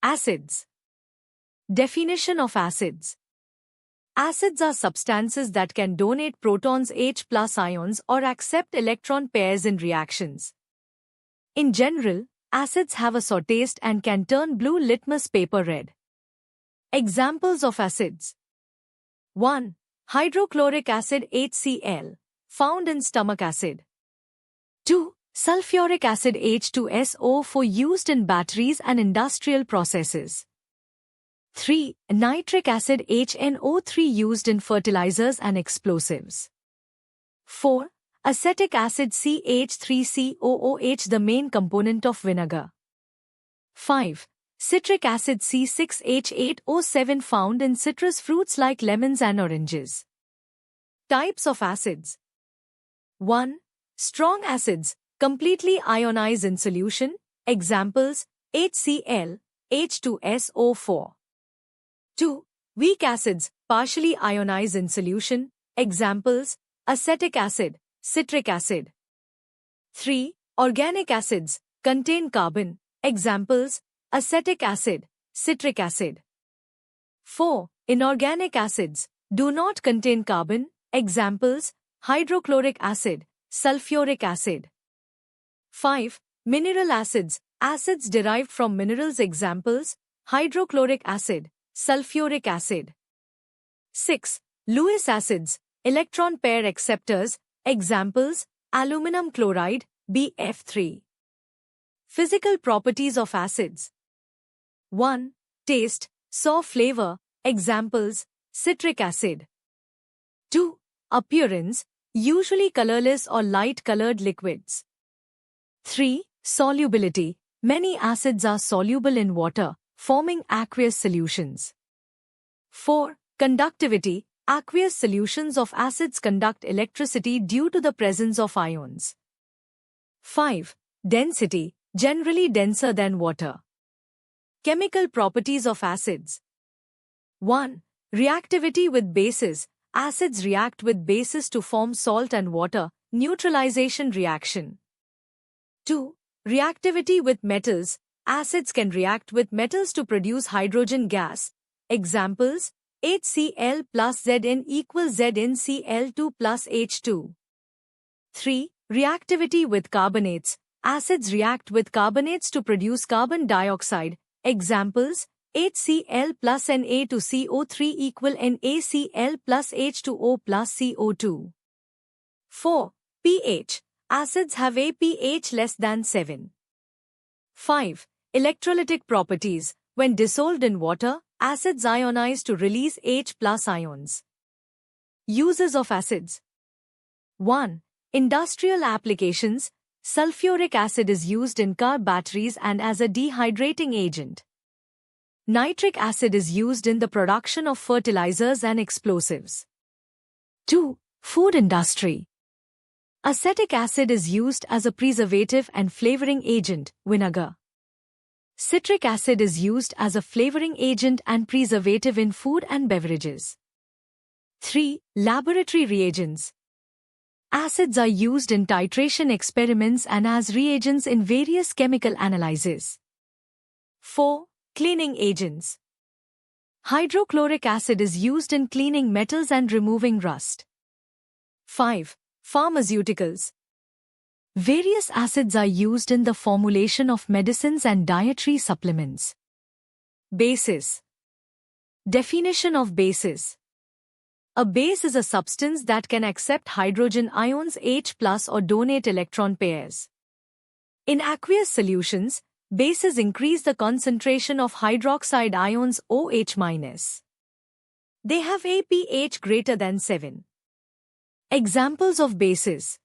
Acids. Definition of acids. Acids are substances that can donate protons H+ ions or accept electron pairs in reactions. In general, acids have a sour taste and can turn blue litmus paper red. Examples of acids. 1. Hydrochloric acid HCl, found in stomach acid. 2. Sulfuric acid H2SO4, used in batteries and industrial processes. 3. Nitric acid HNO3, used in fertilizers and explosives. 4. Acetic acid CH3COOH, the main component of vinegar. 5. Citric acid C6H8O7, found in citrus fruits like lemons and oranges. Types of acids. 1. Strong acids, completely ionize in solution. Examples: HCl, H2SO4. 2. Weak acids, partially ionize in solution. Examples: acetic acid, citric acid. 3. Organic acids, contain carbon. Examples: acetic acid, citric acid. 4. Inorganic acids, do not contain carbon. Examples: hydrochloric acid, sulfuric acid. 5. Mineral acids, acids derived from minerals. Examples: hydrochloric acid, sulfuric acid. 6. Lewis acids, electron pair acceptors. Examples: aluminum chloride, BF3. Physical properties of acids. 1. Taste, sour flavor. Examples: citric acid. 2. Appearance, usually colorless or light-colored liquids. 3. Solubility, many acids are soluble in water, forming aqueous solutions. 4. Conductivity, aqueous solutions of acids conduct electricity due to the presence of ions. 5. Density, generally denser than water. Chemical properties of acids. 1. Reactivity with bases, acids react with bases to form salt and water, neutralization reaction. 2. Reactivity with metals, acids can react with metals to produce hydrogen gas. Examples: HCl plus Zn equals ZnCl2 plus H2. 3. Reactivity with carbonates, acids react with carbonates to produce carbon dioxide. Examples: HCl plus Na2CO3 equal NaCl plus H2O plus CO2. 4. pH. Acids have a pH less than 7. 5. Electrolytic properties. When dissolved in water, acids ionize to release H+ ions. Uses of acids. 1. Industrial applications. Sulfuric acid is used in car batteries and as a dehydrating agent. Nitric acid is used in the production of fertilizers and explosives. 2. Food industry. Acetic acid is used as a preservative and flavoring agent, vinegar. Citric acid is used as a flavoring agent and preservative in food and beverages. 3. Laboratory reagents. Acids are used in titration experiments and as reagents in various chemical analyses. 4. Cleaning agents. Hydrochloric acid is used in cleaning metals and removing rust. 5. Pharmaceuticals. Various acids are used in the formulation of medicines and dietary supplements. Bases. Definition of bases. A base is a substance that can accept hydrogen ions H+ or donate electron pairs. In aqueous solutions, bases increase the concentration of hydroxide ions OH-. They have a pH greater than 7. Examples of bases.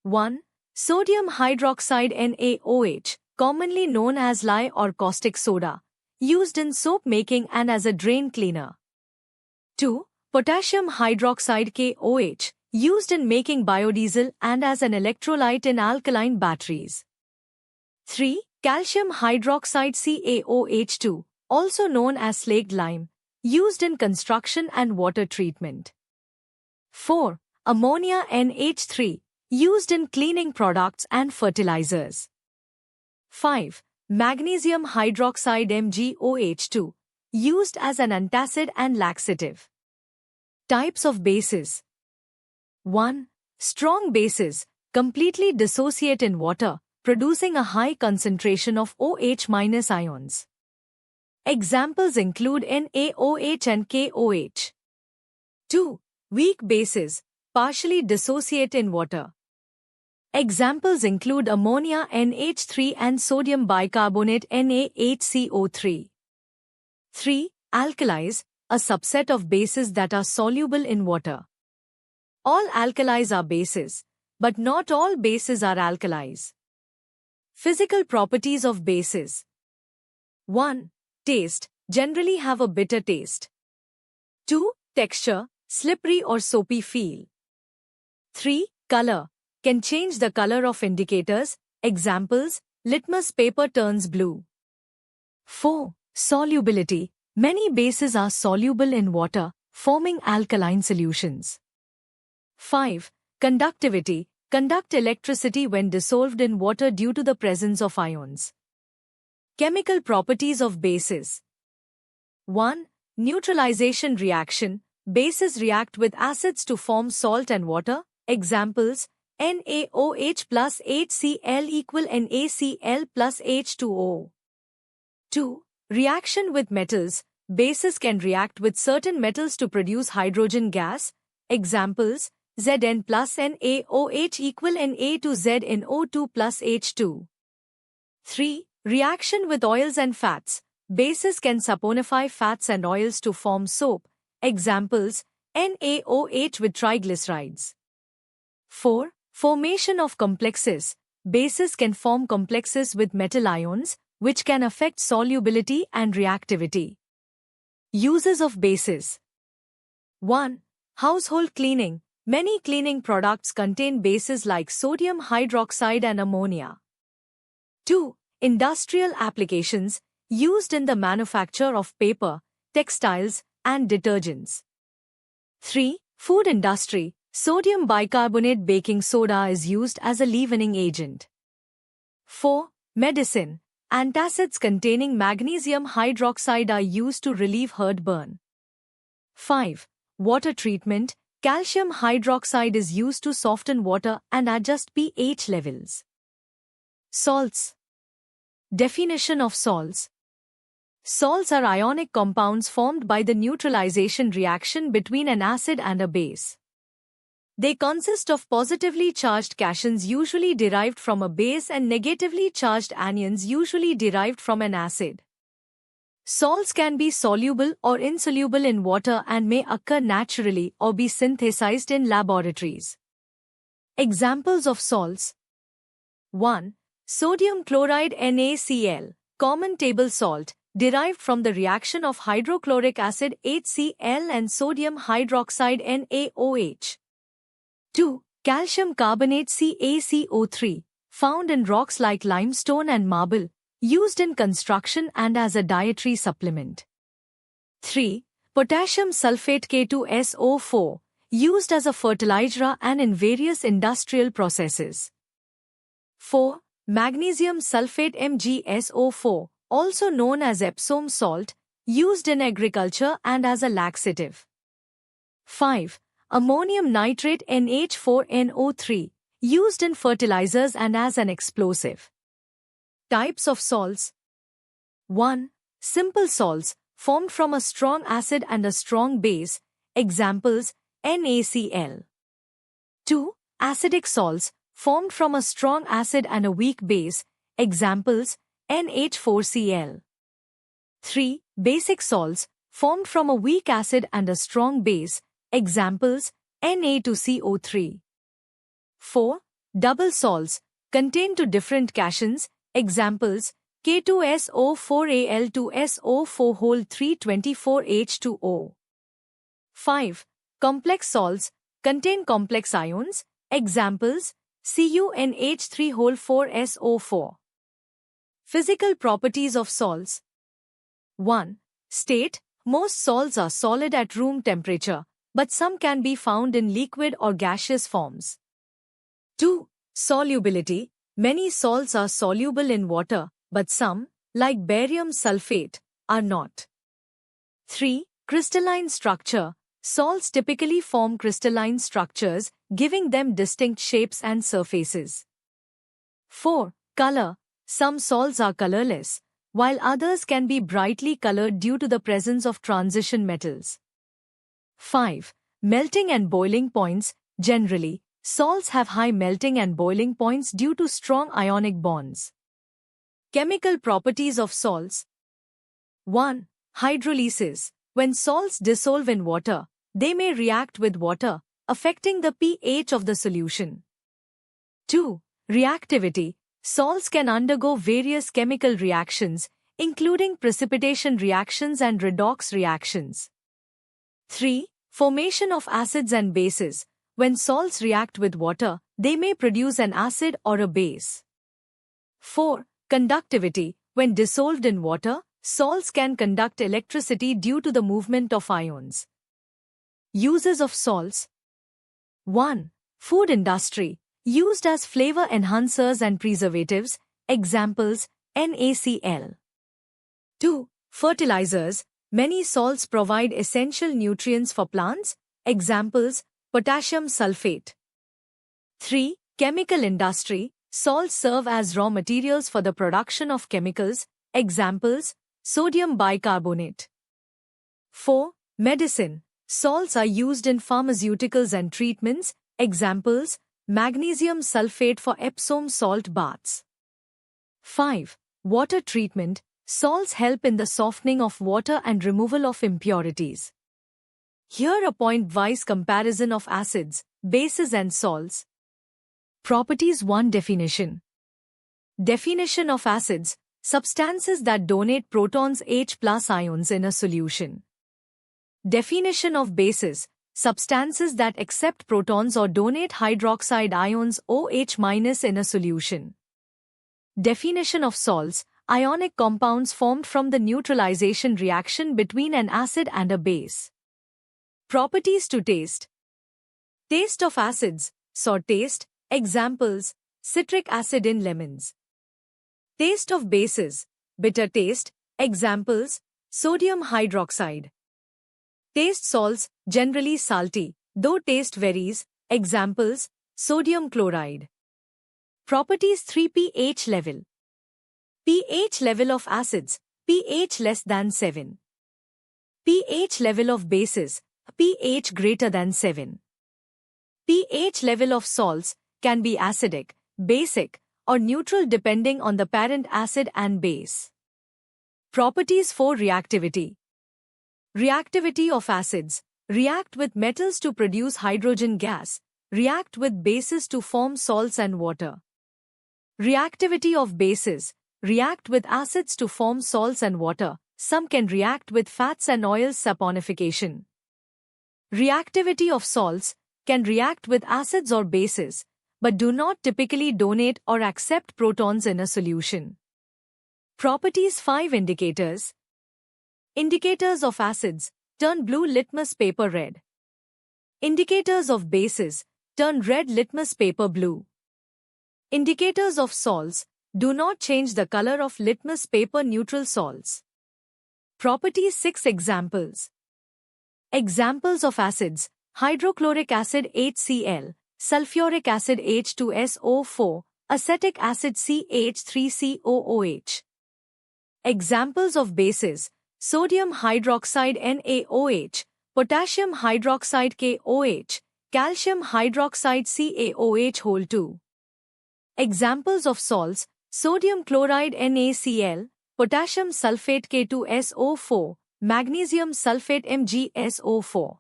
1. Sodium hydroxide NaOH, commonly known as lye or caustic soda, used in soap making and as a drain cleaner. 2. Potassium hydroxide KOH, used in making biodiesel and as an electrolyte in alkaline batteries. 3. Calcium hydroxide CaOH2, also known as slaked lime, used in construction and water treatment. 4. Ammonia NH3, used in cleaning products and fertilizers. 5. Magnesium hydroxide MgOH2, used as an antacid and laxative. Types of bases. 1. Strong bases completely dissociate in water, producing a high concentration of OH- ions. Examples include NaOH and KOH. 2. Weak bases partially dissociate in water. Examples include ammonia NH3 and sodium bicarbonate NaHCO3. 3. Alkalis, a subset of bases that are soluble in water. All alkalis are bases, but not all bases are alkalis. Physical properties of bases. 1. Taste, generally have a bitter taste. 2. Texture, slippery or soapy feel. 3. Color, can change the color of indicators. Examples, litmus paper turns blue. 4. Solubility, many bases are soluble in water, forming alkaline solutions. 5. Conductivity, conduct electricity when dissolved in water due to the presence of ions. Chemical properties of bases. 1. Neutralization reaction, bases react with acids to form salt and water. Examples, NaOH plus HCl equal NaCl plus H2O. 2. Reaction with metals, bases can react with certain metals to produce hydrogen gas. Examples, Zn plus NaOH equal Na2ZnO2 plus H2. 3. Reaction with oils and fats, bases can saponify fats and oils to form soap. Examples, NaOH with triglycerides. 4. Formation of complexes, bases can form complexes with metal ions, which can affect solubility and reactivity. Uses of bases. 1. Household cleaning. Many cleaning products contain bases like sodium hydroxide and ammonia. 2. Industrial applications, used in the manufacture of paper, textiles, and detergents. 3. Food industry. Sodium bicarbonate baking soda is used as a leavening agent. 4. Medicine. Antacids containing magnesium hydroxide are used to relieve heartburn. 5. Water treatment. Calcium hydroxide is used to soften water and adjust pH levels. Salts. Definition of salts. Salts are ionic compounds formed by the neutralization reaction between an acid and a base. They consist of positively charged cations usually derived from a base and negatively charged anions usually derived from an acid. Salts can be soluble or insoluble in water and may occur naturally or be synthesized in laboratories. Examples of salts. 1. Sodium chloride NaCl, common table salt, derived from the reaction of hydrochloric acid HCl and sodium hydroxide NaOH. 2. Calcium carbonate CaCO3, found in rocks like limestone and marble, used in construction and as a dietary supplement. 3. Potassium sulfate K2SO4, used as a fertilizer and in various industrial processes. 4. Magnesium sulfate MgSO4, also known as Epsom salt, used in agriculture and as a laxative. 5. Ammonium nitrate NH4NO3, used in fertilizers and as an explosive. Types of salts. 1. Simple salts, formed from a strong acid and a strong base. Examples, NaCl. 2. Acidic salts, formed from a strong acid and a weak base. Examples, NH4Cl. 3. Basic salts, formed from a weak acid and a strong base. Examples, Na2CO3. 4. Double salts, contain two different cations. Examples, K2SO4Al2SO4 324H2O. 5. Complex salts, contain complex ions. Examples, CuNH3 4SO4. Physical properties of salts. 1. State, most salts are solid at room temperature, but some can be found in liquid or gaseous forms. 2. Solubility, many salts are soluble in water, but some, like barium sulfate, are not. 3. Crystalline structure. Salts typically form crystalline structures, giving them distinct shapes and surfaces. 4. Color. Some salts are colorless, while others can be brightly colored due to the presence of transition metals. 5. Melting and boiling points. Generally, salts have high melting and boiling points due to strong ionic bonds. Chemical properties of salts. 1. Hydrolysis. When salts dissolve in water, they may react with water, affecting the pH of the solution. 2. Reactivity. Salts can undergo various chemical reactions, including precipitation reactions and redox reactions. 3. Formation of acids and bases. When salts react with water, they may produce an acid or a base. 4. Conductivity. When dissolved in water, salts can conduct electricity due to the movement of ions. Uses of salts. 1. Food industry. Used as flavor enhancers and preservatives, examples, NaCl. 2. Fertilizers. Many salts provide essential nutrients for plants, examples, potassium sulfate. 3. Chemical industry. Salts serve as raw materials for the production of chemicals, examples, sodium bicarbonate. 4. Medicine. Salts are used in pharmaceuticals and treatments, examples, magnesium sulfate for Epsom salt baths. 5. Water treatment. Salts help in the softening of water and removal of impurities. Here a point-wise comparison of acids, bases and salts. Properties 1. Definition. Definition of acids, substances that donate protons H+ ions in a solution. Definition of bases, substances that accept protons or donate hydroxide ions OH- in a solution. Definition of salts, ionic compounds formed from the neutralization reaction between an acid and a base. Properties to taste. Taste of acids, sour taste, examples, citric acid in lemons. Taste of bases, bitter taste, examples, sodium hydroxide. Taste salts, generally salty, though taste varies, examples, sodium chloride. Properties 3. pH level. pH level of acids, pH less than 7. pH level of bases, pH greater than 7. pH level of salts can be acidic, basic, or neutral depending on the parent acid and base. Properties 4. Reactivity. Reactivity of acids. React with metals to produce hydrogen gas. React with bases to form salts and water. Reactivity of bases. React with acids to form salts and water. Some can react with fats and oils saponification. Reactivity of salts can react with acids or bases, but do not typically donate or accept protons in a solution. Properties 5. Indicators. Indicators of acids, turn blue litmus paper red. Indicators of bases, turn red litmus paper blue. Indicators of salts, do not change the color of litmus paper neutral salts. Properties 6. Examples. Examples of acids, hydrochloric acid HCl, sulfuric acid H2SO4, acetic acid CH3COOH. Examples of bases, sodium hydroxide NaOH, potassium hydroxide KOH, calcium hydroxide CaOH2. Examples of salts, sodium chloride NaCl, potassium sulfate K2SO4, magnesium sulfate MgSO4.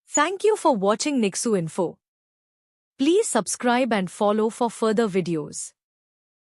Thank you for watching Niksu Info. Please subscribe and follow for further videos.